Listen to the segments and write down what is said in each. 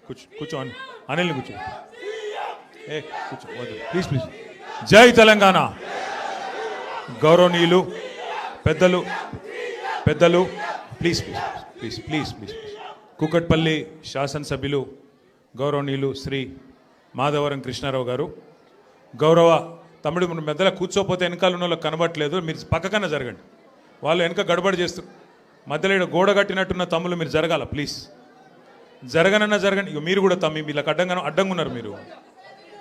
కూర్చో అనిల్ని కూర్చో కూర్చో ప్లీజ్ ప్లీజ్. జై తెలంగాణ. గౌరవనీయులు పెద్దలు పెద్దలు please please please please please Kukatpally శాసనసభ్యులు గౌరవనీయులు శ్రీ మాధవరం కృష్ణారావు గారు, గౌరవ తమ్ముడు మెద్దల కూర్చోపోతే వెనకాల ఉన్న వాళ్ళకి కనబట్టలేదు, మీరు పక్కకన్నా జరగండి. వాళ్ళు వెనక గడబడి చేస్తూ మధ్యలో గోడ కట్టినట్టున్న తమ్ముళ్ళు మీరు జరగాల ప్లీజ్. జరగనన్నా జరగండి. ఇక మీరు కూడా తమ్మి వీళ్ళకి అడ్డంగా ఉన్నారు. మీరు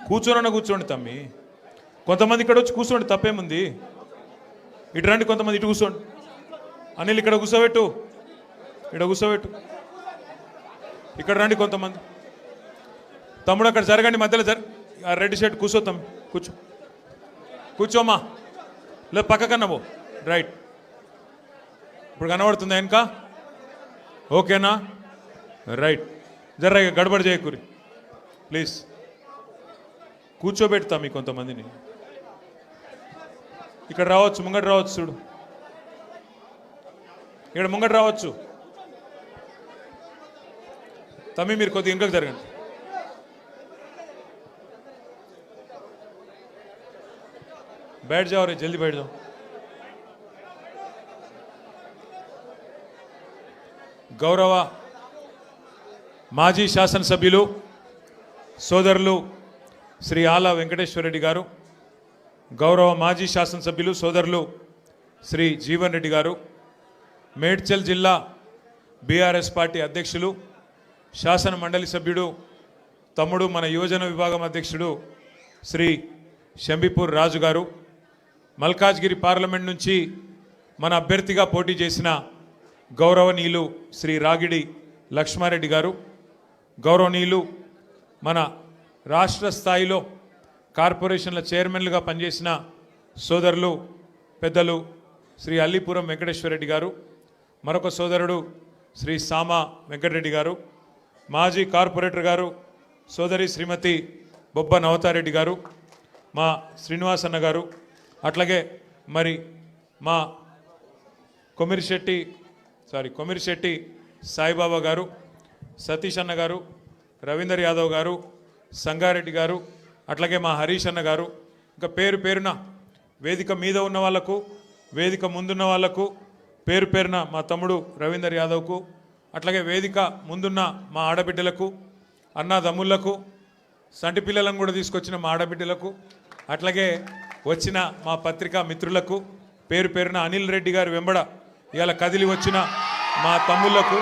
కూర్చోండి తమ్మి. కొంతమంది ఇక్కడ వచ్చి కూర్చోండి, తప్పేముంది. ఇటు రండి, కొంతమంది ఇటు కూర్చోండి. అనిల్ ఇక్కడ కూర్చోబెట్టు, ఇక్కడ రండి కొంతమంది. తమ్ముడు అక్కడ జరగండి, మధ్యలో రెడ్ షర్ట్ కూర్చో తమ్మి, కూర్చోమ్మా. లేదు పక్కకన్నా పో. రైట్, ఇప్పుడు కనబడుతుందా వెనక? ఓకేనా? రైట్. జర్ర గడబడి చేయకూరి ప్లీజ్. కూర్చోబెడతా మీ కొంతమందిని. ఇక్కడ రావచ్చు, ముంగట రావచ్చు. చూడు ఇక్కడ ముంగట రావచ్చు. తమ్మి మీరు కొద్దిగా ఇంకొక జరగండి. बैठ जाओ रे, जल्दी बैठ जाओ. గౌరవ మాజీ శాసనసభ్యులు సోదరులు శ్రీ ఆల వెంకటేశ్వర రెడ్డి గారు, గౌరవ మాజీ శాసనసభ్యులు సోదరులు శ్రీ జీవన్ రెడ్డి గారు, మేడ్చల్ జిల్లా బీఆర్ఎస్ పార్టీ అధ్యక్షులు, శాసన మండలి సభ్యుడు తమ్ముడు, మన యువజన విభాగం అధ్యక్షుడు శ్రీ శంబిపూర్ రాజు గారు, మల్కాజ్గిరి పార్లమెంట్ నుంచి మన అభ్యర్థిగా పోటీ చేసిన గౌరవనీయులు శ్రీ రాగిడి లక్ష్మారెడ్డి గారు, గౌరవనీయులు మన రాష్ట్ర స్థాయిలో కార్పొరేషన్ల చైర్మన్లుగా పనిచేసిన సోదరులు పెద్దలు శ్రీ అల్లిపురం వెంకటేశ్వరరెడ్డి గారు, మరొక సోదరుడు శ్రీ సామా వెంకటరెడ్డి గారు, మాజీ కార్పొరేటర్ గారు సోదరి శ్రీమతి బొబ్బ నవతారెడ్డి గారు, మా శ్రీనివాస్ అన్న గారు, అట్లాగే మరి మా కొమిరిశెట్టి సాయిబాబా గారు, సతీష్ అన్న గారు, రవీందర్ యాదవ్ గారు, సంగారెడ్డి గారు, అట్లాగే మా హరీష్ అన్న గారు, ఇంకా పేరు పేరున వేదిక మీద ఉన్న వాళ్లకు, వేదిక ముందున్న వాళ్లకు పేరు పేరున మా తమ్ముడు రవీందర్ యాదవ్కు, అట్లాగే వేదిక ముందున్న మా ఆడబిడ్డలకు, అన్నదమ్ముళ్లకు, సంటి పిల్లలను కూడా తీసుకొచ్చిన మా ఆడబిడ్డలకు, అట్లాగే వచ్చిన మా పత్రికా మిత్రులకు పేరు పేరున అనిల్ రెడ్డి గారు వెంబడ ఇవాళ కదిలి వచ్చిన మా తమ్ముళ్లకు,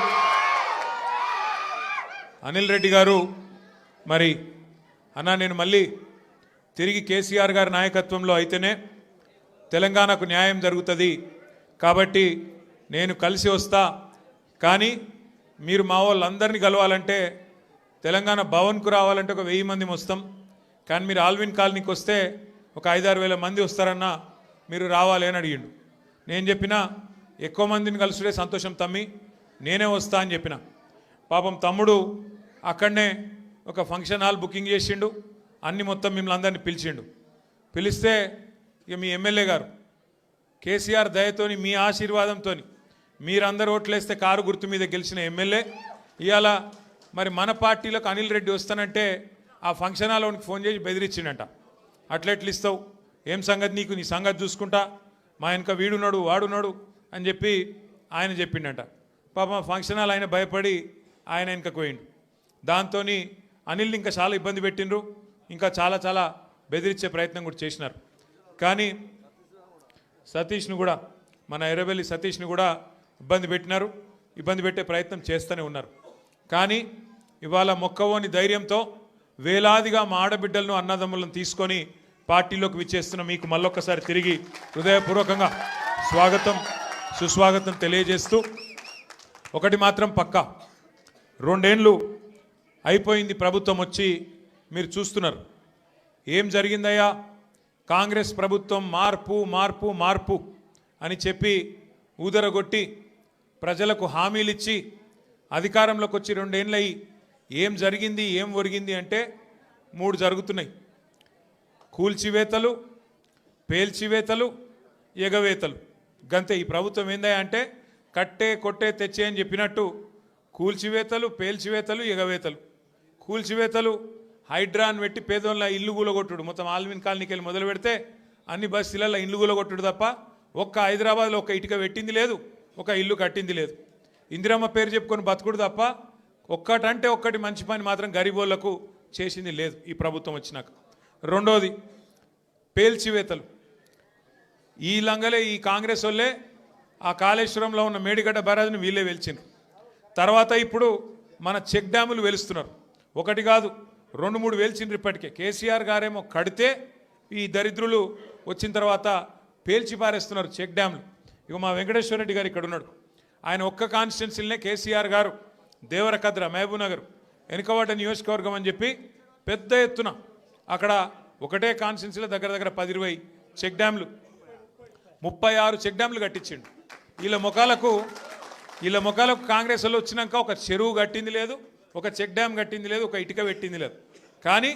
అనిల్ రెడ్డి గారు మరి అన్న నేను మళ్ళీ తిరిగి కేసీఆర్ గారి నాయకత్వంలో అయితేనే తెలంగాణకు న్యాయం జరుగుతుంది, కాబట్టి నేను కలిసి వస్తా, కానీ మీరు మా వాళ్ళందరినీ కలవాలంటే తెలంగాణ భవన్కు రావాలంటే ఒక 1000 మంది వస్తాం, కానీ మీరు ఆల్విన్ కాలనీకి వస్తే ఒక 5-6 వేల మంది వస్తారన్నా, మీరు రావాలి అని అడిగిండు. నేను చెప్పిన ఎక్కువ మందిని కలుసుడే సంతోషం తమ్మి, నేనే వస్తా అని చెప్పిన. పాపం తమ్ముడు అక్కడనే ఒక ఫంక్షన్ హాల్ బుకింగ్ చేసిండు, అన్ని మొత్తం మిమ్మల్ని అందరినీ పిలిస్తే ఇక మీ ఎమ్మెల్యే గారు కేసీఆర్ దయతోని మీ ఆశీర్వాదంతో మీరందరూ ఓట్లేస్తే కారు గుర్తు మీద గెలిచిన ఎమ్మెల్యే ఇవాళ మరి మన పార్టీలోకి అనిల్ రెడ్డి వస్తానంటే ఆ ఫంక్షన్ హాల్లోనికి ఫోన్ చేసి బెదిరించిండట. అట్లెట్లు ఇస్తావు, ఏం సంగతి నీకు, నీ సంగతి చూసుకుంటా, మా వెనక వీడున్నాడు వాడున్నాడు అని చెప్పి ఆయన చెప్పిండట. పాపం ఫంక్షన్ హాల్ ఆయన భయపడి ఆయన వెనకకు పోయిండు. దాంతో అనిల్ని ఇంకా చాలా ఇబ్బంది పెట్టిండ్రు, ఇంకా చాలా చాలా బెదిరించే ప్రయత్నం కూడా చేసినారు. కానీ సతీష్ను కూడా, మన ఎర్రబెల్లి సతీష్ను కూడా ఇబ్బంది పెట్టినారు, ఇబ్బంది పెట్టే ప్రయత్నం చేస్తూనే ఉన్నారు. కానీ ఇవాళ మొక్కవోని ధైర్యంతో వేలాదిగా మా ఆడబిడ్డలను అన్నదమ్ములను తీసుకొని పార్టీలోకి విచ్చేస్తున్న మీకు మళ్ళొక్కసారి తిరిగి హృదయపూర్వకంగా స్వాగతం సుస్వాగతం తెలియజేస్తూ, ఒకటి మాత్రం పక్కా, 2 ఏళ్ళు అయిపోయింది ప్రభుత్వం వచ్చి, మీరు చూస్తున్నారు ఏం జరిగిందయ్యా. కాంగ్రెస్ ప్రభుత్వం మార్పు మార్పు మార్పు అని చెప్పి ఊదరగొట్టి ప్రజలకు హామీలిచ్చి అధికారంలోకి వచ్చి 2 ఏళ్ళు అయ్యి ఏం జరిగింది ఏం ఒరిగింది అంటే 3 జరుగుతున్నాయి. కూల్చివేతలు, పేల్చివేతలు, ఎగవేతలు. గంతే. ఈ ప్రభుత్వం ఏందా అంటే కట్టే కొట్టే తెచ్చే అని చెప్పినట్టు కూల్చివేతలు, పేల్చివేతలు, ఎగవేతలు. కూల్చివేతలు, హైడ్రాన్ పెట్టి పేదోళ్ళ ఇల్లు కూలగొట్టుడు, మొత్తం ఆల్విన్ కాలనీకి వెళ్ళి మొదలు పెడితే అన్ని బస్తీలలో ఇల్లు కూలగొట్టుడు తప్ప ఒక్క హైదరాబాద్లో ఒక్క ఇటుక పెట్టింది లేదు, ఒక ఇల్లు కట్టింది లేదు. ఇందిరమ్మ పేరు చెప్పుకొని బతుకుడు తప్ప ఒక్కటంటే ఒక్కటి మంచి పని మాత్రం గరీబోళ్లకు చేసింది లేదు ఈ ప్రభుత్వం వచ్చినాక. రెండోది పేల్చివేతలు. ఈ లంగలే ఈ కాంగ్రెస్ వాళ్ళే ఆ కాళేశ్వరంలో ఉన్న మేడిగడ్డ బ్యారేజ్ని వీళ్ళే వెలిచిండ్రు. తర్వాత ఇప్పుడు మన చెక్ డ్యాములు వెలుస్తున్నారు. ఒకటి కాదు 2-3 వెలిచిండ్రు ఇప్పటికే. కేసీఆర్ గారేమో కడితే ఈ దరిద్రులు వచ్చిన తర్వాత పేల్చి పారేస్తున్నారు చెక్ డ్యాములు. ఇక మా వెంకటేశ్వర రెడ్డి గారు ఇక్కడ ఉన్నాడు. ఆయన ఒక్క కాన్స్టిట్యున్సీలనే కేసీఆర్ గారు దేవరకద్ర, మహబూబ్ నగర్, వెనుకబడ్డ నియోజకవర్గం అని చెప్పి పెద్ద ఎత్తున అక్కడ ఒకటే కాన్స్టిట్యున్సీలో దగ్గర దగ్గర 10-20 చెక్ డ్యాములు, 36 చెక్ డ్యాములు కట్టించిండు. వీళ్ళ ముఖాలకు కాంగ్రెస్ వాళ్ళు వచ్చినాక ఒక చెరువు కట్టింది లేదు, ఒక చెక్ డ్యామ్ కట్టింది లేదు, ఒక ఇటుక పెట్టింది లేదు. కానీ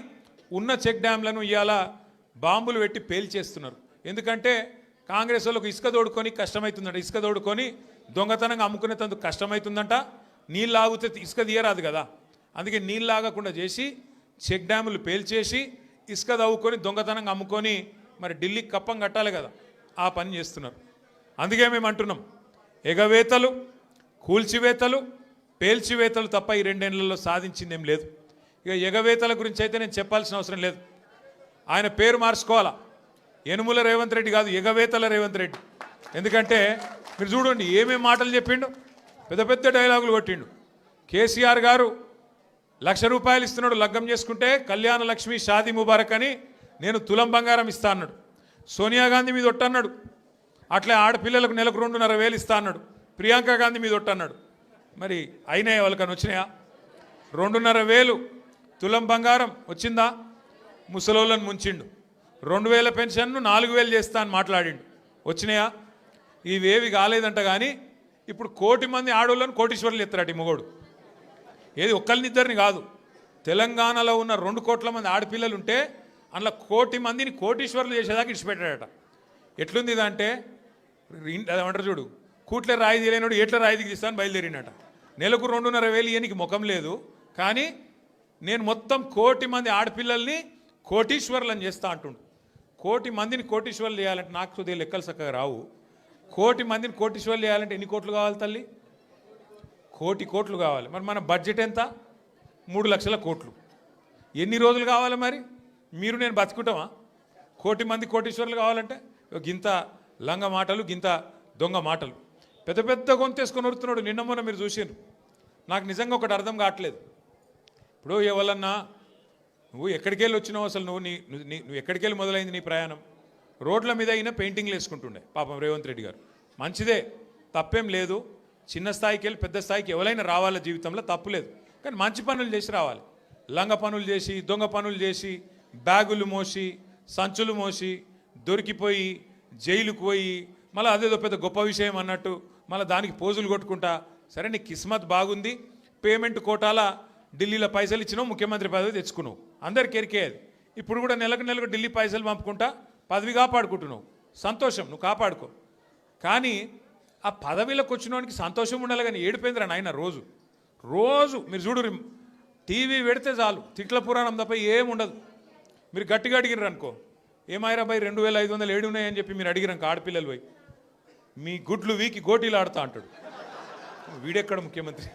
ఉన్న చెక్ డ్యామ్లను ఇవాళ బాంబులు పెట్టి పేల్చేస్తున్నారు. ఎందుకంటే కాంగ్రెస్ వాళ్ళకు ఇసుక తోడుకొని కష్టమవుతుందంట, ఇసుక తోడుకొని దొంగతనంగా అమ్ముకునేందుకు కష్టమవుతుందంట. నీళ్ళు ఆగితే ఇసుక తీయరాదు కదా, అందుకే నీళ్ళు ఆగకుండా చేసి చెక్ డ్యాములు పేల్చేసి ఇసుక తవ్వుకొని దొంగతనంగా అమ్ముకొని మరి ఢిల్లీకి కప్పం కట్టాలి కదా, ఆ పని చేస్తున్నారు. అందుకే మేము అంటున్నాం, ఎగవేతలు, కూల్చివేతలు, పేల్చివేతలు తప్ప ఈ 2 ఏళ్లలో సాధించిందేం లేదు. ఇక ఎగవేతల గురించి అయితే నేను చెప్పాల్సిన అవసరం లేదు. ఆయన పేరు మార్చుకోవాలా, యనుమల రేవంత్ రెడ్డి కాదు, ఎగవేతల రేవంత్ రెడ్డి. ఎందుకంటే మీరు చూడండి ఏమేం మాటలు చెప్పిండు, పెద్ద పెద్ద డైలాగులు కొట్టిండు. కేసీఆర్ గారు ₹1,00,000 ఇస్తున్నాడు లగ్గం చేసుకుంటే, కళ్యాణ లక్ష్మి షాదీ ముబారక్ అని నేను తులం బంగారం ఇస్తా అన్నాడు. సోనియా గాంధీ మీద ఒట్టన్నాడు. అట్లే ఆడపిల్లలకు నెలకు 2,500 ఇస్తా అన్నాడు. ప్రియాంక గాంధీ మీద ఒట్టన్నాడు. మరి అయినాయా వాళ్ళకని వచ్చినాయా? 2,500 తులం బంగారం వచ్చిందా? ముసలోళ్ళని ముంచిండు. 2,000 పెన్షన్ను 4,000 చేస్తా అని మాట్లాడిండు. వచ్చినాయా? ఇవేవి కాలేదంట. కానీ ఇప్పుడు 1,00,000 మంది ఆడోళ్ళని కోటీశ్వర్లు ఎత్తారట ఈ మొగోడు. ఏది ఒక్కరినిద్దరిని కాదు, తెలంగాణలో ఉన్న 2 కోట్ల మంది ఆడపిల్లలు ఉంటే అందులో 1,00,000 మందిని కోటీశ్వర్లు చేసేదాకా ఇచ్చిపెట్టాడట. ఎట్లుంది ఇదంటే అదేమంటారు చూడు, కూట్లే రాయి తీయలేనోడు ఎట్లా రాయి దిగిస్తాను బయలుదేరినట. నెలకు 2,500 ఇయనికి ముఖం లేదు. కానీ నేను మొత్తం 1,00,000 మంది ఆడపిల్లల్ని కోటీశ్వర్లను చేస్తా అంటుండు. 1,00,000 మందిని కోటీశ్వర్లు చేయాలంటే నాకు కొద్దిగా లెక్కలు చక్కగా రావు. 1,00,000 మందిని కోటీశ్వర్లు చేయాలంటే ఎన్ని కోట్లు కావాలి తల్లి? 1,00,000 కోట్లు కావాలి. మరి మన బడ్జెట్ ఎంత? 3,00,000 కోట్లు. ఎన్ని రోజులు కావాలి మరి? మీరు నేను బతుకుంటామా? 1,00,000 మంది కోటీశ్వర్లు కావాలంటే గింత లంగ మాటలు, గింత దొంగ మాటలు, పెద్ద పెద్ద గొంతేసుకొని వరుతున్నాడు. నిన్న మొన్న మీరు చూసిండ్రు. నాకు నిజంగా ఒకటి అర్థం కావట్లేదు. ఇప్పుడు ఎవరన్నా నువ్వు ఎక్కడికి వెళ్ళి వచ్చినావు, అసలు నువ్వు ఎక్కడికి వెళ్ళి మొదలైంది నీ ప్రయాణం? రోడ్ల మీద అయినా పెయింటింగ్లు వేసుకుంటుండే పాపం రేవంత్ రెడ్డి గారు. మంచిదే, తప్పేం లేదు. చిన్న స్థాయికి వెళ్ళి పెద్ద స్థాయికి ఎవరైనా రావాల జీవితంలో, తప్పులేదు. కానీ మంచి పనులు చేసి రావాలి. లంగ పనులు చేసి, దొంగ పనులు చేసి, బ్యాగులు మోసి, సంచులు మోసి, దొరికిపోయి జైలుకు పోయి మళ్ళీ అదేదో పెద్ద గొప్ప విషయం అన్నట్టు మళ్ళీ దానికి పోజులు కొట్టుకుంటా. సరే నీ కిస్మత్ బాగుంది, పేమెంట్ కోటాల ఢిల్లీలో పైసలు ఇచ్చినావు, ముఖ్యమంత్రి పదవి తెచ్చుకున్నావు, అందరికి ఎరికేది. ఇప్పుడు కూడా నెలకు ఢిల్లీ పైసలు పంపుకుంటా పదవి కాపాడుకుంటున్నావు. సంతోషం, నువ్వు కాపాడుకో. కానీ ఆ పదవిలోకి వచ్చినోనికి సంతోషం ఉండాలి. కానీ ఏడిపోయిందిరా నాయన. రోజు మీరు చూడు, టీవీ పెడితే చాలు తిట్ల పురాణం తప్ప ఏముండదు. మీరు గట్టిగా అడిగిర్రు అనుకో, ఏమాయిరా భయ్ 2,500 ఏడు ఉన్నాయని చెప్పి మీరు అడిగిరాక ఆడపిల్లలు పోయి మీ గుడ్లు వీకి గోటీలు ఆడుతా అంటాడు. వీడెక్కడ ముఖ్యమంత్రి?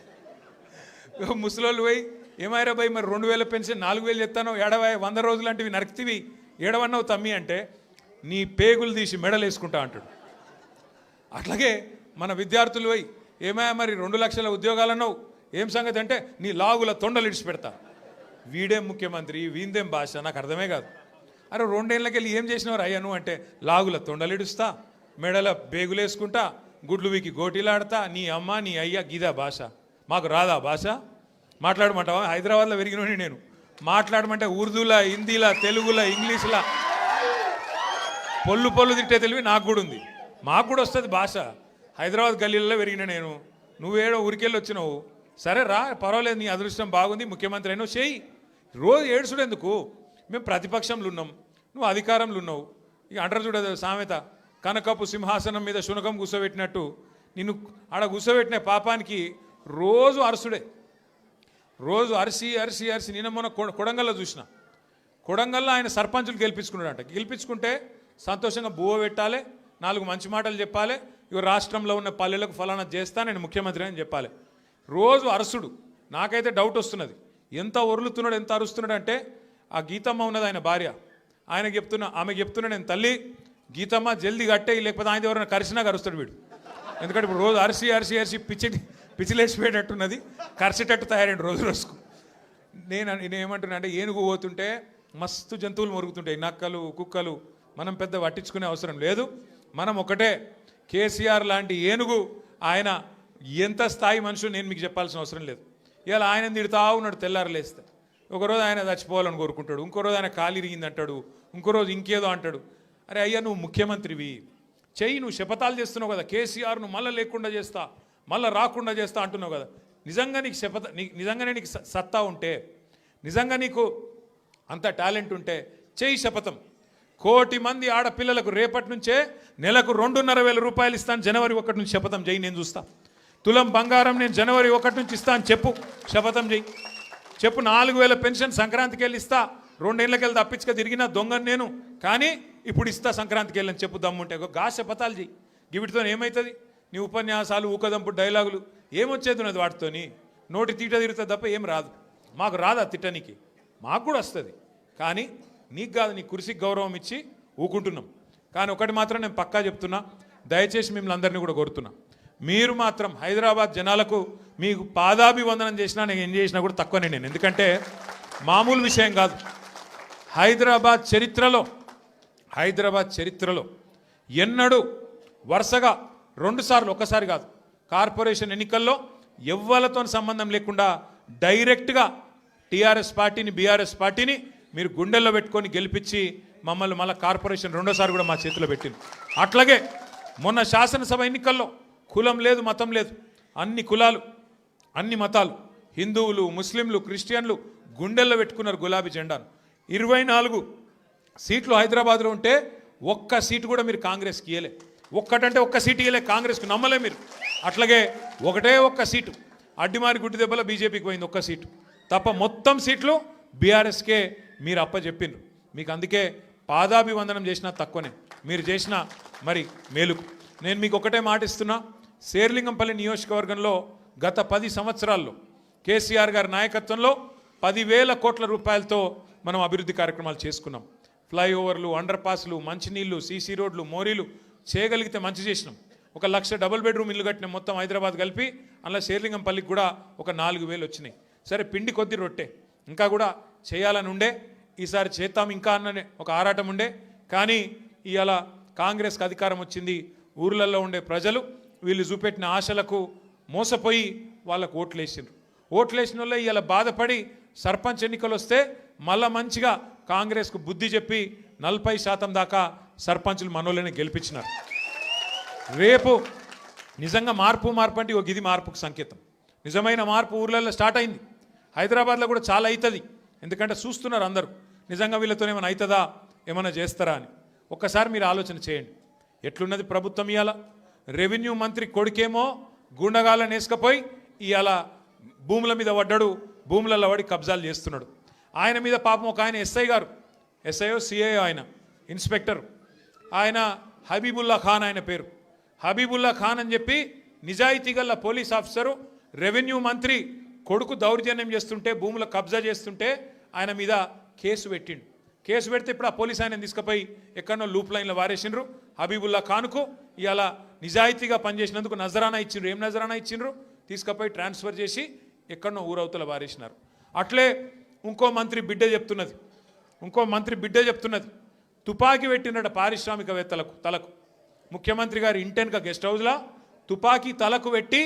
ముసలోళ్ళు పోయి ఏమాయిరా భయ్ మరి 2,000 పెన్షన్ 4,000 చెప్తాను, 100 రోజులు లాంటివి నరికితివి, ఏడవన్నావు తమ్మి అంటే నీ పేగులు తీసి మెడలు వేసుకుంటా అంటాడు. అట్లాగే మన విద్యార్థులు పోయి ఏమయ్యా మరి 2 లక్షల ఉద్యోగాలన్నావు, ఏం సంగతి అంటే నీ లాగుల తొండలు ఇడిచిపెడతా. వీడేం ముఖ్యమంత్రి, వీందేం భాష, నాకు అర్థమే కాదు. అరే 2 ఏళ్ళకి వెళ్ళి ఏం చేసినవారు అయ్యా నువ్వు అంటే, లాగుల తొండలు ఇడుస్తా, మెడల బేగులేసుకుంటా, గుడ్లు వీకి గోటీలాడతా, నీ అమ్మ నీ అయ్యా గిదా భాష. మాకు రాదా భాష? మాట్లాడమంటావా? హైదరాబాద్లో పెరిగినోని నేను. మాట్లాడమంటే ఉర్దూలా, హిందీలా, తెలుగులా, ఇంగ్లీష్లా పొల్లు తిట్టే తెలివి నాకు కూడా ఉంది. మాకు కూడా వస్తుంది భాష. హైదరాబాద్ గల్లీలలో పెరిగిన నేను. నువ్వేడో ఊరికెళ్ళి వచ్చినావు. సరే రా, పర్వాలేదు, నీ అదృష్టం బాగుంది, ముఖ్యమంత్రి అయినావు, చేయి. రోజు ఏడుచుడు ఎందుకు? మేము ప్రతిపక్షంలో ఉన్నాం, నువ్వు అధికారంలో ఉన్నావు. ఇక అంటారు చూడదు సామెత, కనకపు సింహాసనం మీద శునకం కూర్చోబెట్టినట్టు నిన్ను ఆడ కూర్చోబెట్టిన పాపానికి రోజు అరుసుడే. రోజు అరిసి అరిసి అరిసి నిన్న మొన్న కొడంగల్లో చూసిన. కొడంగల్లో ఆయన సర్పంచులు గెలిపించుకున్నాడంట. గెలిపించుకుంటే సంతోషంగా బువ్వ పెట్టాలి, 4 మంచి మాటలు చెప్పాలి, ఇవి రాష్ట్రంలో ఉన్న పల్లెలకు ఫలానా చేస్తా, నేను ముఖ్యమంత్రి అని చెప్పాలి. రోజు అరసుడు. నాకైతే డౌట్ వస్తున్నది, ఎంత ఒరులుతున్నాడు, ఎంత అరుస్తున్నాడు అంటే, ఆ గీతమ్మ ఉన్నది ఆయన భార్య, ఆయనకు చెప్తున్నా, ఆమెకు చెప్తున్నా, నేను తల్లి గీతమ్మ జల్దీ కట్టే, లేకపోతే ఆయన ఎవరైనా కరిసినా కరుస్తాడు వీడు. ఎందుకంటే ఇప్పుడు రోజు అరిసి అరిసి అరిసి పిచ్చిలేసిపోయేటట్టున్నది, కరిసేటట్టు తయారైంది రోజు రోజుకు. నేనేమంటున్నా అంటే, ఏనుగు పోతుంటే మస్తు జంతువులు మొరుగుతుంటాయి, నక్కలు కుక్కలు, మనం పెద్ద పట్టించుకునే అవసరం లేదు. మనం ఒకటే, కేసీఆర్ లాంటి ఏనుగు ఆయన ఎంత స్థాయి మనుషులు నేను మీకు చెప్పాల్సిన అవసరం లేదు. ఇలా ఆయన తిడుతా ఉన్నాడు తెల్లారలేస్తే. ఒకరోజు ఆయన చచ్చిపోవాలని కోరుకుంటాడు, ఇంకో రోజు ఆయన కాలు ఇరిగింది అంటాడు, ఇంకో రోజు ఇంకేదో అంటాడు. అరే అయ్యా, నువ్వు ముఖ్యమంత్రివి, చెయ్యి, నువ్వు శపథాలు చేస్తున్నావు కదా, కేసీఆర్ను మళ్ళీ లేకుండా చేస్తా, మళ్ళీ రాకుండా చేస్తా అంటున్నావు కదా. నిజంగా నీకు నిజంగానే నీకు సత్తా ఉంటే, నిజంగా నీకు అంత టాలెంట్ ఉంటే చెయ్యి శపథం. 1 కోటి మంది ఆడపిల్లలకు రేపటి నుంచే నెలకు 2,500 రూపాయలు ఇస్తాను, జనవరి 1 నుంచి శపథం చేయి, నేను చూస్తా. తులం బంగారం నేను జనవరి 1 నుంచి ఇస్తాను చెప్పు, శపథం చేయి. చెప్పు, 4,000 పెన్షన్ సంక్రాంతికి వెళ్ళి ఇస్తా, 2 ఏళ్ళకెళ్ళి తప్పించుక తిరిగిన దొంగను నేను, కానీ ఇప్పుడు ఇస్తా సంక్రాంతికి వెళ్ళని చెప్పు దమ్ముంటే. గా శపథాలు చేయి. వీటితో ఏమవుతుంది? నీ ఉపన్యాసాలు, ఊకదంపు డైలాగులు ఏమొచ్చేది ఉన్నది వాటితోని? నోటి తీట తిరుగుతుంది తప్ప ఏం రాదు. మాకు రాదా తిట్టనికి? మాకు కూడా వస్తుంది, కానీ నీకు కాదు. నీ కుర్చీకి గౌరవం ఇచ్చి ఊకుంటున్నాం. కానీ ఒకటి మాత్రం నేను పక్కా చెప్తున్నా, దయచేసి మిమ్మల్ని అందరినీ కూడా కోరుతున్నా, మీరు మాత్రం హైదరాబాద్ జనాలకు మీకు పాదాభివందనం చేసినా, నేను ఏం చేసినా కూడా తక్కువనే నేను. ఎందుకంటే మామూలు విషయం కాదు. హైదరాబాద్ చరిత్రలో ఎన్నడూ వరుసగా 2 సార్లు, ఒకసారి కాదు, కార్పొరేషన్ ఎన్నికల్లో ఎవ్వలతో సంబంధం లేకుండా డైరెక్ట్గా టీఆర్ఎస్ పార్టీని, బీఆర్ఎస్ పార్టీని మీరు గుండెల్లో పెట్టుకొని గెలిపించి మమ్మల్ని మళ్ళీ కార్పొరేషన్ 2సారి కూడా మా చేతిలో పెట్టింది. అట్లాగే మొన్న శాసనసభ ఎన్నికల్లో కులం లేదు, మతం లేదు, అన్ని కులాలు, అన్ని మతాలు, హిందువులు, ముస్లింలు, క్రిస్టియన్లు గుండెల్లో పెట్టుకున్నారు గులాబీ జెండాను. 24 సీట్లు హైదరాబాద్లో ఉంటే ఒక్క సీటు కూడా మీరు కాంగ్రెస్కి ఇయ్యలే. ఒక్కటంటే ఒక్క సీటు ఇయ్యలే కాంగ్రెస్కు, నమ్మలే మీరు. అట్లాగే ఒక్క సీటు అడ్డిమారి గుడ్డి దెబ్బలో బీజేపీకి పోయింది, ఒక్క సీటు తప్ప మొత్తం సీట్లు బీఆర్ఎస్కే మీరు అప్పచెప్పిండ్రు. మీకు అందుకే పాదాభివందనం చేసినా తక్కువనే, మీరు చేసిన మరి మేలుకు. నేను మీకు ఒకటే మాట ఇస్తున్నా, శేర్లింగంపల్లి నియోజకవర్గంలో గత 10 సంవత్సరాల్లో కేసీఆర్ గారి నాయకత్వంలో 10,000 కోట్ల రూపాయలతో మనం అభివృద్ధి కార్యక్రమాలు చేసుకున్నాం. ఫ్లైఓవర్లు, అండర్ పాస్లు, మంచినీళ్లు, సీసీ రోడ్లు, మోరీలు చేయగలిగితే మంచి చేసినాం. 1,00,000 డబుల్ బెడ్రూమ్ ఇల్లు కట్టిన మొత్తం హైదరాబాద్ కలిపి, అందులో శేర్లింగంపల్లికి కూడా ఒక 4,000 వచ్చినాయి. సరే, పిండి కొద్ది రొట్టె, ఇంకా కూడా చేయాలని ఉండే, ఈసారి చేద్దాం ఇంకా అన్ననే ఒక ఆరాటం ఉండే. కానీ ఇవాళ కాంగ్రెస్కి అధికారం వచ్చింది, ఊర్లలో ఉండే ప్రజలు వీళ్ళు చూపెట్టిన ఆశలకు మోసపోయి వాళ్ళకు ఓట్లేసిండ్రు. ఓట్లేసిన వాళ్ళే ఇవాళ బాధపడి సర్పంచ్ ఎన్నికలు వస్తే మళ్ళా మంచిగా కాంగ్రెస్కు బుద్ధి చెప్పి 40% దాకా సర్పంచులు మనోళ్ళని గెలిపించినారు. రేపు నిజంగా మార్పు అంటే ఒక ఇది మార్పుకు సంకేతం. నిజమైన మార్పు ఊర్లలో స్టార్ట్ అయింది. హైదరాబాద్లో కూడా చాలా అవుతుంది, ఎందుకంటే చూస్తున్నారు అందరూ నిజంగా వీళ్ళతో ఏమైనా అవుతుందా, ఏమైనా చేస్తారా అని. ఒక్కసారి మీరు ఆలోచన చేయండి, ఎట్లున్నది ప్రభుత్వం. ఇవాళ రెవెన్యూ మంత్రి కొడుకేమో గుండగాళ్ళని వేసుకపోయి ఇవాళ భూముల మీద పడ్డాడు, భూములలో పడి కబ్జాలు చేస్తున్నాడు. ఆయన మీద పాపం ఒక ఆయన ఎస్ఐ గారు, ఎస్ఐఓ సిఐఓ, ఆయన ఇన్స్పెక్టర్, ఆయన హబీబుల్లా ఖాన్, ఆయన పేరు హబీబుల్లా ఖాన్ అని చెప్పి నిజాయితీ గల పోలీస్ ఆఫీసరు రెవెన్యూ మంత్రి కొడుకు దౌర్జన్యం చేస్తుంటే, భూముల కబ్జా చేస్తుంటే ఆయన మీద కేసు పెట్టిండు. కేసు పెడితే ఇప్పుడు ఆ పోలీస్ ఆయన తీసుకుపోయి ఎక్కడో లూప్ లైన్లో వారేసిండ్రు. హబీబుల్లా ఖాన్కు ఇవాళ నిజాయితీగా పనిచేసినందుకు నజరానా ఇచ్చిండ్రు. ఏం నజరానా ఇచ్చిండ్రు? తీసుకుపోయి ట్రాన్స్ఫర్ చేసి ఎక్కడో ఊరవతల వారేసినారు. అట్లే ఇంకో మంత్రి బిడ్డ చెప్తున్నది, తుపాకీ పెట్టినట పారిశ్రామికవేత్తలకు తలకు. ముఖ్యమంత్రి గారి ఇంటెన్క గెస్ట్ హౌస్లో తుపాకీ తలకు పెట్టి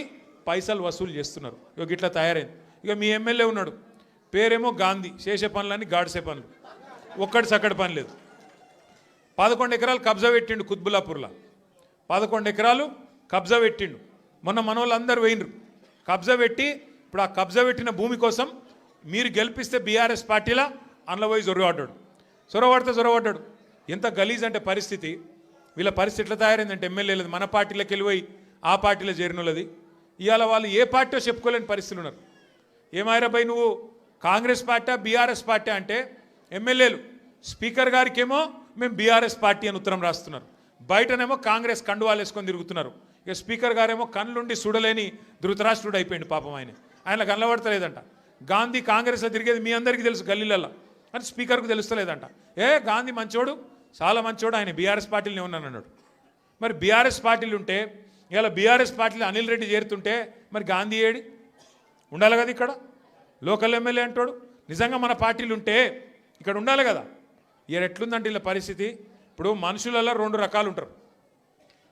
పైసలు వసూలు చేస్తున్నారు. ఇక ఇట్లా తయారైంది. ఇక మీ ఎమ్మెల్యే ఉన్నాడు, పేరేమో గాంధీ, చేసే పనులని గాడిసే పనులు, ఒక్కటి సక్కడి పని లేదు. 11 ఎకరాలు కబ్జా పెట్టిండు కుత్బుల్లాపూర్లో, 11 ఎకరాలు కబ్జా పెట్టిండు. మొన్న మనోళ్ళందరూ పోయినరు కబ్జా పెట్టి. ఇప్పుడు ఆ కబ్జా పెట్టిన భూమి కోసం మీరు గెలిపిస్తే బీఆర్ఎస్ పార్టీలా అందులో పోయి చొరవడ్డాడు. ఎంత గలీజ్ అంటే పరిస్థితి. వీళ్ళ పరిస్థితి ఎట్లా తయారైందంటే, ఎమ్మెల్యేలది మన పార్టీలోకి వెళ్ళిపోయి ఆ పార్టీలో చేరినోళ్ళది. ఇవాళ వాళ్ళు ఏ పార్టీలో చెప్పుకోలేని పరిస్థితులు ఉన్నారు. ఏమాయరాబాయ్ నువ్వు కాంగ్రెస్ పార్టీ బీఆర్ఎస్ పార్టీ అంటే ఎమ్మెల్యేలు స్పీకర్ గారికేమో మేము బీఆర్ఎస్ పార్టీ అని ఉత్తరం రాస్తున్నారు, బయటనేమో కాంగ్రెస్ కండువాలు వేసుకొని తిరుగుతున్నారు. ఇక స్పీకర్ గారేమో కళ్ళుండి చూడలేని ధృతరాష్ట్రుడు అయిపోయింది పాపం. ఆయన కనబడతలేదంట. గాంధీ కాంగ్రెస్లో తిరిగేది మీ అందరికీ తెలుసు గల్లీలలో అని స్పీకర్కు తెలుస్తలేదంట. గాంధీ మంచోడు, చాలా మంచోడు, ఆయన బీఆర్ఎస్ పార్టీలోనే ఉన్నాను అన్నాడు. మరి బీఆర్ఎస్ పార్టీలు ఉంటే ఇలా బీఆర్ఎస్ పార్టీలు అనిల్ రెడ్డి చేరుతుంటే మరి గాంధీ ఏడి ఉండాలి కదా, ఇక్కడ లోకల్ ఎమ్మెల్యే అంటాడు. నిజంగా మన పార్టీలు ఉంటే ఇక్కడ ఉండాలి కదా. ఇక్కడ ఎట్లుందంటే ఇలా పరిస్థితి. ఇప్పుడు మనుషులలో 2 రకాలు ఉంటారు,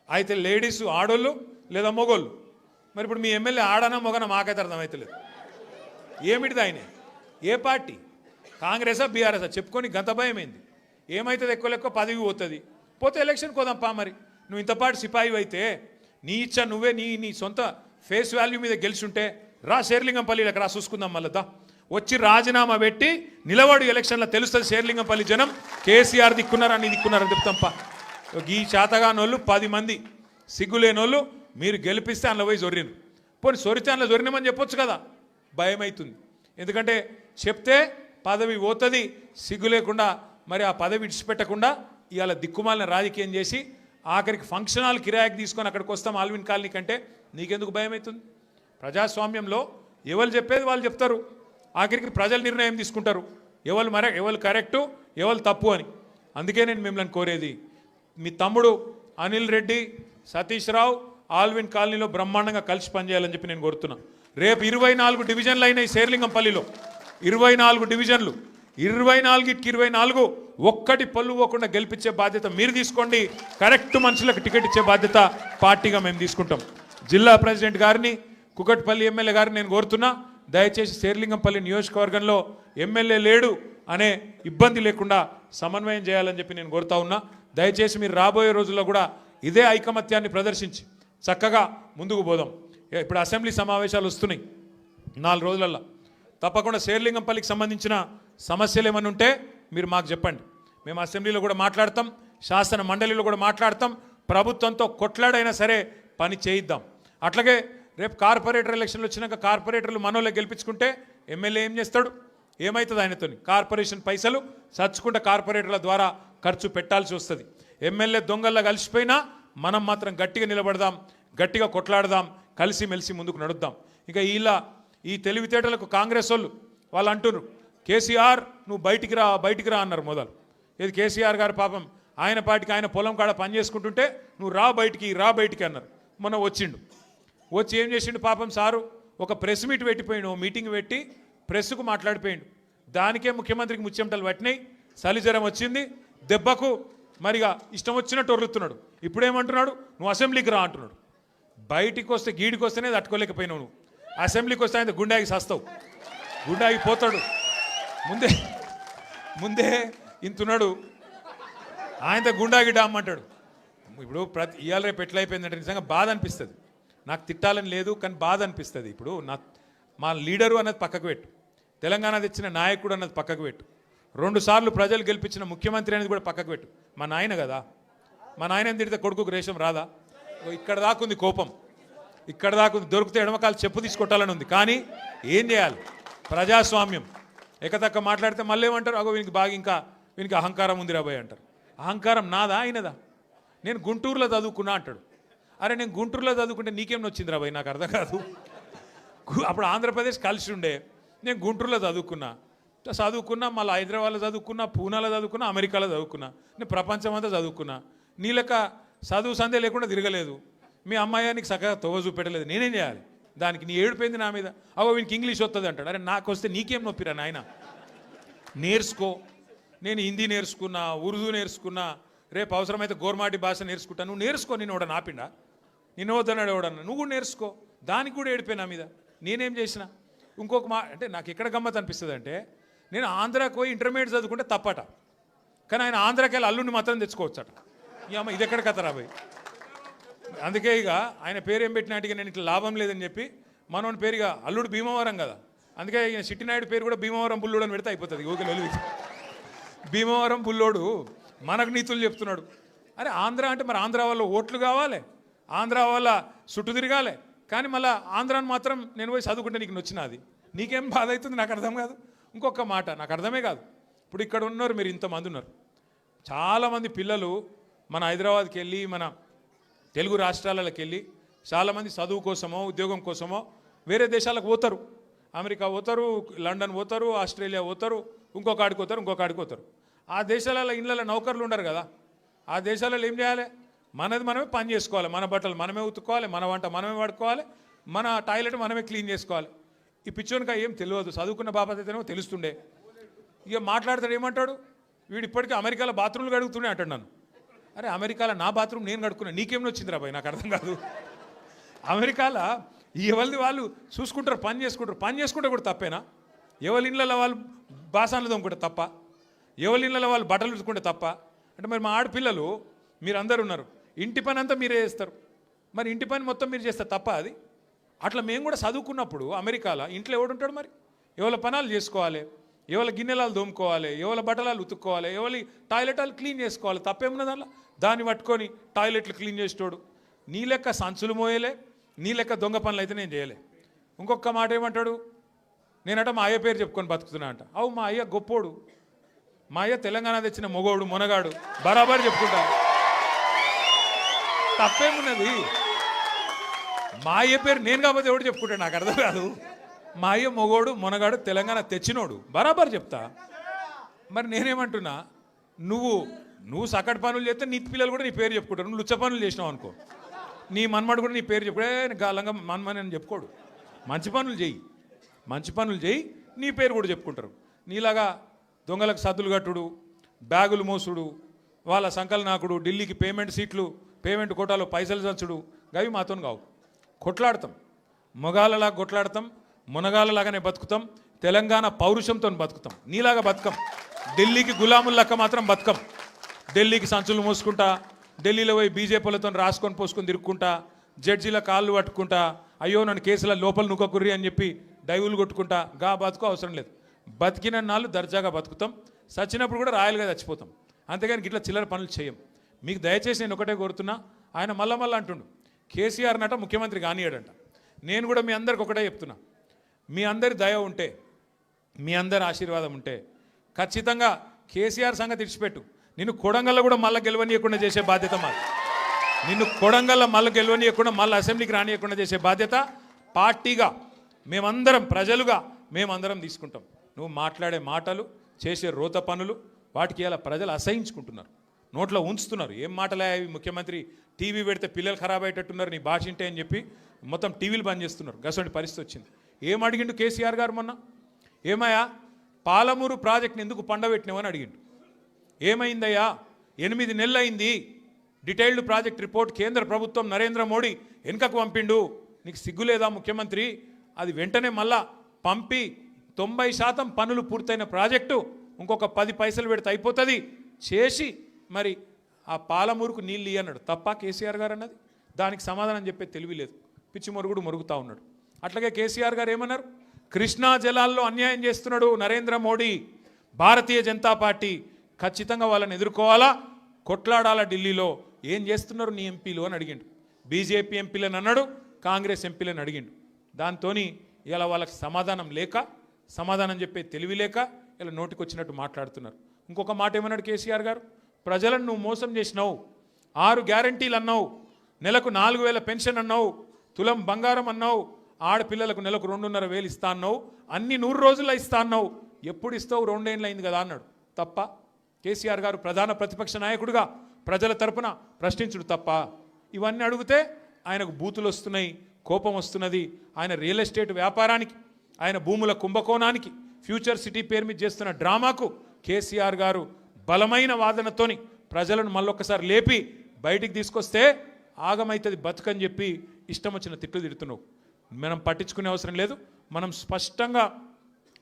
అయితే లేడీస్ ఆడోళ్ళు లేదా మొగోళ్ళు. మరి ఇప్పుడు మీ ఎమ్మెల్యే ఆడనా మొగనా మాకైతే అర్థమవుతలేదు. ఏమిటిది ఆయన, ఏ పార్టీ, కాంగ్రెసా బీఆర్ఎసా చెప్పుకొని గంత భయమైంది. ఏమవుతుంది, ఎక్కువ పదవి పోతుంది, పోతే ఎలక్షన్ కోదాంపా. మరి నువ్వు ఇంతపాటు సిపాయి అయితే నీ ఇచ్చా నువ్వే నీ సొంత ఫేస్ వాల్యూ మీద గెలిచుంటే రా శేర్లింగంపల్లికి రా చూసుకుందాం. మళ్ళా వచ్చి రాజీనామా పెట్టి నిలబడు, ఎలక్షన్లో తెలుస్తుంది శేర్లింగంపల్లి జనం కేసీఆర్ దిక్కున్నారని దిక్కున్నారని చెప్తాంపా. ఈ చేతగానోళ్ళు 10 మంది సిగ్గులేనోళ్ళు మీరు గెలిపిస్తే అందులో పోయి జొర్రిను. పోనీ సొరితే అందులో జొరినామని చెప్పొచ్చు కదా, భయం అవుతుంది. ఎందుకంటే చెప్తే పదవి పోతుంది, సిగ్గు లేకుండా మరి ఆ పదవి విడిచిపెట్టకుండా ఇవాళ దిక్కుమాలిన రాజకీయం చేసి ఆఖరికి ఫంక్షన్ హాల్ కిరాయికి తీసుకొని అక్కడికి వస్తాం ఆల్విన్ కాలనీ కంటే నీకెందుకు భయం అవుతుంది? ప్రజాస్వామ్యంలో ఎవరు చెప్పేది వాళ్ళు చెప్తారు, ఆఖరికి ప్రజలు నిర్ణయం తీసుకుంటారు ఎవరు కరెక్టు ఎవరు తప్పు అని. అందుకే నేను మిమ్మల్ని కోరేది, మీ తమ్ముడు అనిల్ రెడ్డి, సతీష్ రావు ఆల్విన్ కాలనీలో బ్రహ్మాండంగా కలిసి పనిచేయాలని చెప్పి నేను కోరుతున్నా. రేపు 24 డివిజన్లు అయినాయి శేర్లింగంపల్లిలో, 24 డివిజన్లు, 24కి 24 ఒక్కటి పళ్ళు పోకుండా గెలిపించే బాధ్యత మీరు తీసుకోండి. కరెక్ట్ మనుషులకు టికెట్ ఇచ్చే బాధ్యత పార్టీగా మేము తీసుకుంటాం. జిల్లా ప్రెసిడెంట్ గారిని, కుకట్పల్లి ఎమ్మెల్యే గారిని నేను కోరుతున్నా, దయచేసి శేర్లింగంపల్లి నియోజకవర్గంలో ఎమ్మెల్యే లేడు అనే ఇబ్బంది లేకుండా సమన్వయం చేయాలని చెప్పి నేను కోరుతా ఉన్నా. దయచేసి మీరు రాబోయే రోజుల్లో కూడా ఇదే ఐకమత్యాన్ని ప్రదర్శించి చక్కగా ముందుకు పోదాం. ఇప్పుడు అసెంబ్లీ సమావేశాలు వస్తున్నాయి 4 రోజులలో, తప్పకుండా శేర్లింగంపల్లికి సంబంధించిన సమస్యలు ఏమైనా ఉంటే మీరు మాకు చెప్పండి. మేము అసెంబ్లీలో కూడా మాట్లాడతాం, శాసన మండలిలో కూడా మాట్లాడతాం, ప్రభుత్వంతో కొట్లాడైనా సరే పని చేయిద్దాం. అట్లాగే రేపు కార్పొరేటర్ ఎలక్షన్లు వచ్చినాక కార్పొరేటర్లు మనోళ్ళే గెలిపించుకుంటే ఎమ్మెల్యే ఏం చేస్తాడు, ఏమవుతుంది ఆయనతో? కార్పొరేషన్ పైసలు చచ్చుకుంటే కార్పొరేటర్ల ద్వారా ఖర్చు పెట్టాల్సి వస్తుంది. ఎమ్మెల్యే దొంగల్లా కలిసిపోయినా మనం మాత్రం గట్టిగా నిలబడదాం, గట్టిగా కొట్లాడదాం, కలిసిమెలిసి ముందుకు నడుద్దాం. ఇంకా ఈ తెలివితేటలకు కాంగ్రెస్ వాళ్ళు అంటున్నారు, కేసీఆర్ నువ్వు బయటికి రా అన్నారు మొదలు. ఇది కేసీఆర్ గారు పాపం ఆయన పార్టీకి ఆయన పొలం కాడ పని చేసుకుంటుంటే నువ్వు రా బయటికి అన్నారు. మొన్న వచ్చి ఏం చేసిండు పాపం సారు, ఒక ప్రెస్ మీట్ పెట్టిపోయిండు, మీటింగ్ పెట్టి ప్రెస్కు మాట్లాడిపోయిండు. దానికే ముఖ్యమంత్రికి ముచ్చెమటలు పట్టినాయి, చలిజ్వరం వచ్చింది, దెబ్బకు మరిగా ఇష్టం వచ్చినట్టు ఒర్రుతున్నాడు. ఇప్పుడేమంటున్నాడు, నువ్వు అసెంబ్లీకి రా అంటున్నాడు. బయటికి వస్తే గీడికి వస్తేనే తట్టుకోలేకపోయినావు, నువ్వు అసెంబ్లీకి వస్తే ఆయన గుండాకి సస్తావు, గుండాకి పోతాడు. ముందే ఇంతున్నాడు, ఆయనతో గుండాకి డామ్మంటాడు. ఇప్పుడు ఇవాళ రేపు ఎట్లయిపోయిందంటే నిజంగా బాధ అనిపిస్తుంది. నాకు తిట్టాలని లేదు కానీ బాధ అనిపిస్తుంది. ఇప్పుడు మా లీడరు అన్నది పక్కకు పెట్టు, తెలంగాణ తెచ్చిన నాయకుడు అన్నది పక్కకు పెట్టు, 2 సార్లు ప్రజలు గెలిపించిన ముఖ్యమంత్రి అనేది కూడా పక్కకు పెట్టు. మా నాయన కదా, మా నాయన తిడితే కొడుకుకు రేషం రాదా? ఇక్కడ దాకుంది కోపం, ఇక్కడ దాకుంది, దొరికితే ఎడమకాలు చెప్పు తీసుకొట్టాలని ఉంది. కానీ ఏం చేయాలి, ప్రజాస్వామ్యం. ఎకతక్క మాట్లాడితే మళ్ళీ ఏమంటారు, అగో వీనికి అహంకారం ఉంది రాబోయ్ అంటారు. అహంకారం నాదా అయినదా? నేను గుంటూరులో చదువుకున్నా అంటాడు. అరే నేను గుంటూరులో చదువుకుంటే నీకేం వచ్చింది రాబోయ్, నాకు అర్థం కాదు. అప్పుడు ఆంధ్రప్రదేశ్ కలిసి ఉండే, నేను గుంటూరులో చదువుకున్నా, మళ్ళీ హైదరాబాద్లో చదువుకున్నా, పూనాలో చదువుకున్నా, అమెరికాలో చదువుకున్నా, నేను ప్రపంచం అంతా చదువుకున్నా. నీ లెక్క చదువు సందే లేకుండా తిరగలేదు. మీ అమ్మాయి నీకు చక్కగా తొవ్వ చూపెట్టలేదు, నేనేం చేయాలి? దానికి నీ ఏడిపోయింది నా మీద. అవో వీనికి ఇంగ్లీష్ వస్తుంది అంటాడు. అరే నాకు వస్తే నీకేం నొప్పిరా నాయన, నేర్చుకో. నేను హిందీ నేర్చుకున్నా, ఉర్దూ నేర్చుకున్నా, రేపు అవసరమైతే గోర్మాటి భాష నేర్చుకుంటా. నువ్వు నేర్చుకో, నేను ఎవడ నాపిండా, నిన్ను వద్దన్నాడు ఎవడన్నా, నువ్వు కూడా నేర్చుకో. దానికి కూడా ఏడిపోయి నా మీద, నేనేం చేసిన? ఇంకొక అంటే నాకు ఎక్కడ గమ్మత్ అనిపిస్తుంది అంటే, నేను ఆంధ్రాకి పోయి ఇంటర్మీడియట్ చదువుకుంటే తప్పట, కానీ ఆయన ఆంధ్రాకి వెళ్ళి అల్లుడిని మాత్రం తెచ్చుకోవచ్చట. ఈ అమ్మ ఇది ఎక్కడ కథ రాబోయ్. అందుకే ఇక ఆయన పేరు ఏం పెట్టినట్టుగా నేను ఇట్లా లాభం లేదని చెప్పి మనోని పేరుగా అల్లుడు భీమవరం కదా, అందుకే ఈయన చిట్టినాయుడు పేరు కూడా భీమవరం బుల్లోడు అని పెడితే అయిపోతుంది. ఓకే భీమవరం బుల్లోడు మనకు నీతులు చెప్తున్నాడు. అరే ఆంధ్ర అంటే మరి ఆంధ్ర వాళ్ళ ఓట్లు కావాలి, ఆంధ్ర వాళ్ళ చుట్టూ తిరగాలి, కానీ మళ్ళీ ఆంధ్రాని మాత్రం నేను పోయి చదువుకుంటే నీకు నచ్చినది, నీకేం బాధ అవుతుంది నాకు అర్థం కాదు. ఇంకొక మాట నాకు అర్థమే కాదు. ఇప్పుడు ఇక్కడ ఉన్నారు మీరు, ఇంతమంది ఉన్నారు, చాలామంది పిల్లలు మన హైదరాబాద్కి వెళ్ళి మన తెలుగు రాష్ట్రాలకు వెళ్ళి చాలామంది చదువు కోసమో ఉద్యోగం కోసమో వేరే దేశాలకు పోతారు. అమెరికా పోతారు, లండన్ పోతారు, ఆస్ట్రేలియా పోతారు, ఇంకొక ఆడికి పోతారు. ఆ దేశాలలో ఇళ్ళలో నౌకర్లు ఉండరు కదా. ఆ దేశాలలో ఏం చేయాలి? మనది మనమే పని చేసుకోవాలి, మన బట్టలు మనమే ఉతుక్కోవాలి, మన వంట మనమే వాడుకోవాలి, మన టాయిలెట్ మనమే క్లీన్ చేసుకోవాలి. ఈ పిచ్చోనికా ఏం తెలియదు, చదువుకున్న బాపత అయితేనేమో తెలుస్తుండే. ఇక మాట్లాడతాడు ఏమంటాడు, వీడు ఇప్పటికీ అమెరికాలో బాత్రూమ్లు కడుగుతూనే అంటాడు నన్ను. అరే అమెరికాలో నా బాత్రూమ్ నేను కడుక్కున్నా, నీకేమో వచ్చిందిరా భయ్, నాకు అర్థం కాదు. అమెరికాలో ఎవరిది వాళ్ళు చూసుకుంటారు, పని చేసుకుంటే కూడా తప్పేనా? ఎవరి ఇళ్ళలో వాళ్ళు బాసాన్లు తోముకుంటే తప్ప, ఎవరి ఇళ్ళలో వాళ్ళు బట్టలు ఉతుకుంటే తప్ప అంటే మరి మా ఆడపిల్లలు మీరు అందరు ఉన్నారు, ఇంటి పని అంతా మీరే చేస్తారు, మరి ఇంటి పని మొత్తం మీరు చేస్తారు తప్ప అది? అట్లా మేము కూడా చదువుకున్నప్పుడు అమెరికాలో ఇంట్లో ఎవడుంటాడు మరి? ఎవరి పనాలు చేసుకోవాలి, ఎవరి గిన్నెలాలు దోముకోవాలి, ఎవరి బట్టలాలు ఉతుక్కోవాలి, ఎవరి టాయిలెటాలు క్లీన్ చేసుకోవాలి, తప్పేమున్నది అలా? దాన్ని పట్టుకొని టాయిలెట్లు క్లీన్ చేసేటోడు నీ లెక్క సంచులు మోయలే, నీ లెక్క దొంగ పనులు అయితే నేను చేయలే. ఇంకొక మాట ఏమంటాడు, నేనట మా అయ్య పేరు చెప్పుకొని బతుకుతున్నా అంట. అవు మా అయ్య గొప్పోడు, మా అయ్య తెలంగాణ తెచ్చిన మొగోడు మునగాడు, బరాబర్ చెప్పుకుంటాను, తప్పేమున్నది? మా అయ్య పేరు నేను కాకపోతే ఎవడు చెప్పుకుంటాడు, నాకు అర్థం కాదు. మా అయ్య మొగోడు మునగాడు తెలంగాణ తెచ్చినోడు, బరాబర్ చెప్తా. మరి నేనేమంటున్నా, నువ్వు సకట్ పనులు చేస్తే నీ పిల్లలు కూడా నీ పేరు చెప్పుకుంటారు. నువ్వు లుచ్చ పనులు చేసినావు అనుకో, నీ మన్మడు కూడా నీ పేరు చెప్పుడే గాలంగా మన్మని అని చెప్పుకోడు. మంచి పనులు చేయి, నీ పేరు కూడా చెప్పుకుంటారు. నీలాగా దొంగలకు సద్దులు కట్టుడు, బ్యాగులు మోసుడు, వాళ్ళ సంకల్ నాకుడు, ఢిల్లీకి పేమెంట్ కోటాలో పైసలు చచ్చుడు, గవి మాతో కావు. కొట్లాడతాం, మొగాళ్ళలాగా కొట్లాడతాం, మునగాళ్ళలాగానే బతుకుతాం, తెలంగాణ పౌరుషంతో బతుకుతాం. నీలాగా బతుకం, ఢిల్లీకి గులాములక్క మాత్రం బతుకం. ఢిల్లీకి సంచులు మోసుకుంటా, ఢిల్లీలో పోయి బీజేపీలతో రాసుకొని పోసుకొని తిరుక్కుంటా, జడ్జీల కాళ్ళు పట్టుకుంటా, అయ్యో నన్ను కేసుల లోపల నుక్కకుర్రి అని చెప్పి డైవులు కొట్టుకుంటా, గా బతుకు అవసరం లేదు. బతికిన నాళ్ళు దర్జాగా బతుకుతాం, చచ్చినప్పుడు కూడా రాయలుగా చచ్చిపోతాం. అంతేగాని ఇట్లా చిల్లర పనులు చేయం. మీకు దయచేసి నేను ఒకటే కోరుతున్నా, ఆయన మళ్ళా అంటుండు కేసీఆర్ నట ముఖ్యమంత్రి కానియాడంట. నేను కూడా మీ అందరికి ఒకటే చెప్తున్నా, మీ అందరి దయ ఉంటే, మీ అందరి ఆశీర్వాదం ఉంటే ఖచ్చితంగా కేసీఆర్ సంగతి ఇడిచిపెట్టు, నిన్ను కొడంగల్లో కూడా మళ్ళీ గెలవనీయకుండా చేసే బాధ్యత మాది. నిన్ను కొడంగల్లో మళ్ళీ గెలవనీయకుండా మళ్ళీ అసెంబ్లీకి రానియకుండా చేసే బాధ్యత పార్టీగా మేమందరం, ప్రజలుగా మేమందరం తీసుకుంటాం. నువ్వు మాట్లాడే మాటలు, చేసే రోత పనులు, వాటికి ఇలా ప్రజలు అసహించుకుంటున్నారు, నోట్లో ఉంచుతున్నారు. ఏం మాటలే అవి, ముఖ్యమంత్రి టీవీ పెడితే పిల్లలు ఖరాబ్ అయ్యేటట్టున్నారు నీ భాష ఇంటే అని చెప్పి మొత్తం టీవీలు బంద్ చేస్తున్నారు. గసంటి పరిస్థితి వచ్చింది. ఏం అడిగిండు కేసీఆర్ గారు మొన్న? ఏమయ్యా పాలమూరు ప్రాజెక్ట్ని ఎందుకు పండబెట్టినావని అడిగిండు. ఏమైందయ్యా, 8 నెలలు అయింది, డీటెయిల్డ్ ప్రాజెక్ట్ రిపోర్ట్ కేంద్ర ప్రభుత్వం నరేంద్ర మోడీ వెనుకకు పంపిండు, నీకు సిగ్గులేదా ముఖ్యమంత్రి? అది వెంటనే మళ్ళా పంపి 90% పనులు పూర్తయిన ప్రాజెక్టు ఇంకొక 10 పైసలు పెడితే అయిపోతుంది చేసి మరి ఆ పాలమూరుకు నీళ్ళు అన్నాడు. తప్ప కేసీఆర్ గారు అన్నది? దానికి సమాధానం చెప్పే తెలివి లేదు, పిచ్చి మొరుగుడు మొరుగుతూ ఉన్నాడు. అట్లాగే కేసీఆర్ గారు ఏమన్నారు, కృష్ణా జలాల్లో అన్యాయం చేస్తున్నాడు నరేంద్ర మోడీ, భారతీయ జనతా పార్టీ ఖచ్చితంగా వాళ్ళని ఎదుర్కోవాలా, కొట్లాడాలా, ఢిల్లీలో ఏం చేస్తున్నారు నీ ఎంపీలు అని అడిగిండు. బీజేపీ ఎంపీలను అన్నాడు, కాంగ్రెస్ ఎంపీలను అడిగిండు. దాంతో ఇలా వాళ్ళకి సమాధానం చెప్పే తెలివి లేక ఇలా నోటికి వచ్చినట్టు మాట్లాడుతున్నారు. ఇంకొక మాట ఏమన్నాడు కేసీఆర్ గారు, ప్రజలను నువ్వు మోసం చేసినావు, 6 గ్యారంటీలు అన్నావు, నెలకు 4,000 పెన్షన్ అన్నావు, తులం బంగారం అన్నావు, ఆడపిల్లలకు నెలకు 2,500 ఇస్తా అన్నావు, అన్ని 100 రోజుల్లో ఇస్తా అన్నావు, ఎప్పుడు ఇస్తావు? 2 ఏళ్ళు అయింది కదా అన్నాడు. తప్ప కేసీఆర్ గారు ప్రధాన ప్రతిపక్ష నాయకుడిగా ప్రజల తరపున ప్రశ్నించుడు తప్ప? ఇవన్నీ అడిగితే ఆయనకు బూతులు వస్తున్నాయి, కోపం వస్తున్నది. ఆయన రియల్ ఎస్టేట్ వ్యాపారానికి, ఆయన భూముల కుంభకోణానికి, ఫ్యూచర్ సిటీ పేరు మీద చేస్తున్న డ్రామాకు కేసీఆర్ గారు బలమైన వాదనతోని ప్రజలను మళ్ళొక్కసారి లేపి బయటికి తీసుకొస్తే ఆగమైతుంది బతుకని చెప్పి ఇష్టం వచ్చిన తిట్లు తిడుతున్నావు. మనం పట్టించుకునే అవసరం లేదు. మనం స్పష్టంగా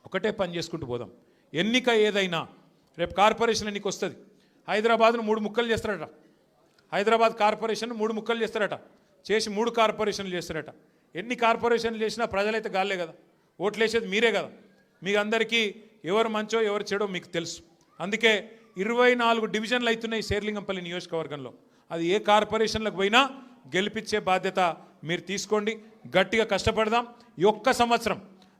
ఒకటే పని చేసుకుంటూ పోదాం. ఎన్నిక ఏదైనా రేపు కార్పొరేషన్ ఎన్నిక వస్తుంది. హైదరాబాద్ను 3 ముక్కలు చేస్తారట. హైదరాబాద్ కార్పొరేషన్ 3 ముక్కలు చేస్తారట. చేసి 3 కార్పొరేషన్లు చేస్తారట. ఎన్ని కార్పొరేషన్లు చేసినా ప్రజలైతే గాలే కదా, ఓట్లు వేసేది మీరే కదా. మీకు అందరికీ ఎవరు మంచో ఎవరు చెడో మీకు తెలుసు. అందుకే 24 డివిజన్లు అవుతున్నాయి శేర్లింగంపల్లి నియోజకవర్గంలో. అది ఏ కార్పొరేషన్లకు పోయినా గెలిపించే బాధ్యత మీరు తీసుకోండి. గట్టిగా కష్టపడదాం. ఈ ఒక్క సంవత్సరం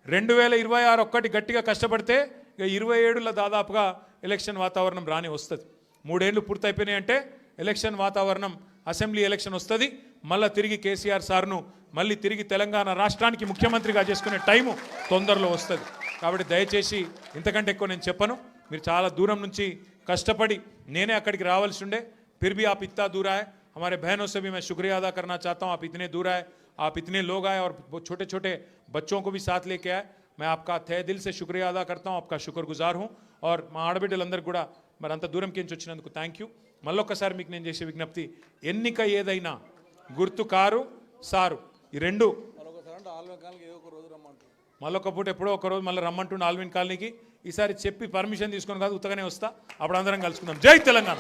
2026 ఒక్కటి గట్టిగా కష్టపడితే ఇక 27లో దాదాపుగా ఎలక్షన్ వాతావరణం రాని వస్తుంది. 3 ఏళ్ళు పూర్తయిపోయినాయి అంటే ఎలక్షన్ వాతావరణం, అసెంబ్లీ ఎలక్షన్ వస్తుంది. మళ్ళీ తిరిగి కేసీఆర్ సార్ను మళ్ళీ తిరిగి తెలంగాణ రాష్ట్రానికి ముఖ్యమంత్రిగా చేసుకునే టైము తొందరలో వస్తుంది. కాబట్టి దయచేసి ఇంతకంటే ఎక్కువ నేను చెప్పను. మీరు చాలా దూరం నుంచి కష్టపడి నేనే అక్కడికి రావాల్సి ఉండే, फिर भी आप इतना दूर आए. हमारे बहनों से भी मैं शुक्रिया अदा करना चाहता हूँ. आप इतने दूर आए, आप इतने लोग आए और छोटे छोटे बच्चों को भी साथ लेके आए. मैं आपका तहे दिल से शुक्रिया अदा करता हूँ, आपका शुक्रगुजार हूँ. और మా ఆడబిడ్డలందరూ కూడా మరి అంత దూరం కించి వచ్చినందుకు థ్యాంక్ యూ. మళ్ళొక్కసారి మీకు నేను చేసే విజ్ఞప్తి, ఎన్నిక ఏదైనా గుర్తు కారు సారు ఈ రెండు. మళ్ళొక పూట ఎప్పుడో ఒక రోజు మళ్ళీ రమ్మంటుండే ఆల్విన్ కాలనీకి. ఈసారి చెప్పి పర్మిషన్ తీసుకొని కాదు, ఉత్తగానే వస్తా. అప్పుడు అందరం కలుసుకుందాం. జై తెలంగాణ.